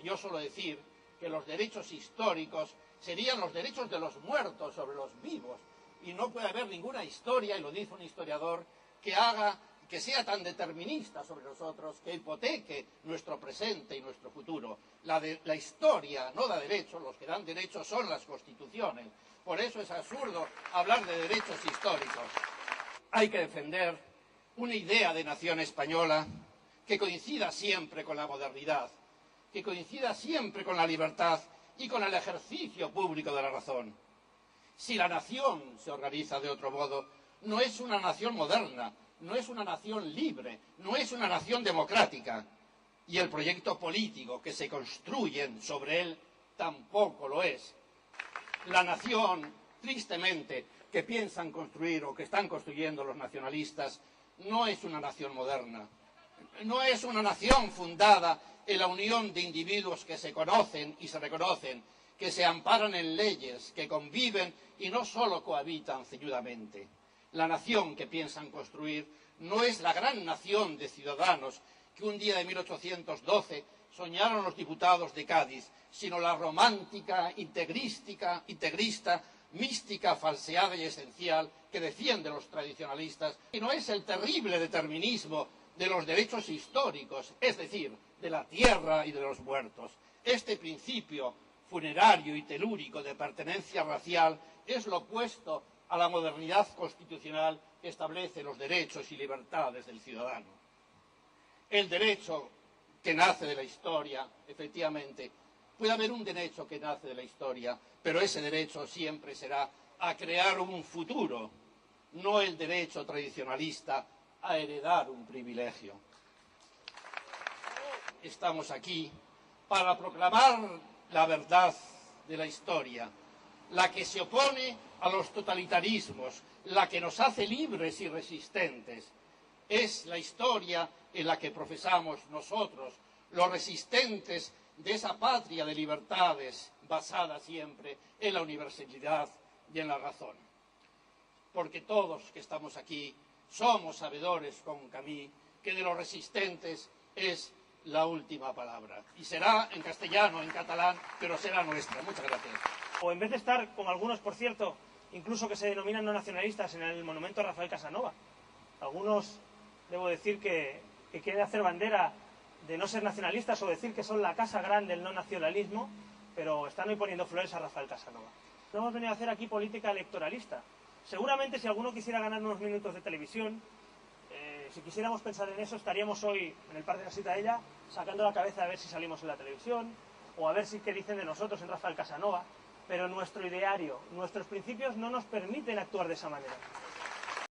Yo suelo decir que los derechos históricos serían los derechos de los muertos sobre los vivos, y no puede haber ninguna historia, y lo dice un historiador, que sea tan determinista sobre nosotros, que hipoteque nuestro presente y nuestro futuro. La historia no da derechos, los que dan derechos son las constituciones. Por eso es absurdo hablar de derechos históricos. Hay que defender una idea de nación española que coincida siempre con la modernidad, que coincida siempre con la libertad y con el ejercicio público de la razón. Si la nación se organiza de otro modo, no es una nación moderna, no es una nación libre, no es una nación democrática. Y el proyecto político que se construyen sobre él tampoco lo es. La nación, tristemente, que piensan construir o que están construyendo los nacionalistas, no es una nación moderna. No es una nación fundada en la unión de individuos que se conocen y se reconocen, que se amparan en leyes, que conviven y no solo cohabitan ceñudamente. La nación que piensan construir no es la gran nación de ciudadanos que un día de 1812 soñaron los diputados de Cádiz, sino la romántica, integrista, mística, falseada y esencial que defienden los tradicionalistas, y no es el terrible determinismo de los derechos históricos, es decir, de la tierra y de los muertos. Este principio funerario y telúrico de pertenencia racial es lo opuesto a la modernidad constitucional que establece los derechos y libertades del ciudadano. El derecho que nace de la historia, efectivamente, puede haber un derecho que nace de la historia, pero ese derecho siempre será a crear un futuro, no el derecho tradicionalista a heredar un privilegio. Estamos aquí para proclamar la verdad de la historia, la que se opone a los totalitarismos, la que nos hace libres y resistentes. Es la historia en la que profesamos nosotros, los resistentes de esa patria de libertades basada siempre en la universalidad y en la razón. Porque todos que estamos aquí somos sabedores con Camille que de los resistentes es la última palabra. Y será en castellano, en catalán, pero será nuestra. Muchas gracias. O en vez de estar, como algunos, por cierto, incluso que se denominan no nacionalistas, en el monumento a Rafael Casanova. Algunos, debo decir, que quieren hacer bandera de no ser nacionalistas o decir que son la casa grande del no nacionalismo, pero están hoy poniendo flores a Rafael Casanova. No hemos venido a hacer aquí política electoralista. Seguramente si alguno quisiera ganar unos minutos de televisión, si quisiéramos pensar en eso, estaríamos hoy en el Parque de la Ciutadella sacando la cabeza a ver si salimos en la televisión o a ver si qué dicen de nosotros en Rafael Casanova, pero nuestro ideario, nuestros principios no nos permiten actuar de esa manera.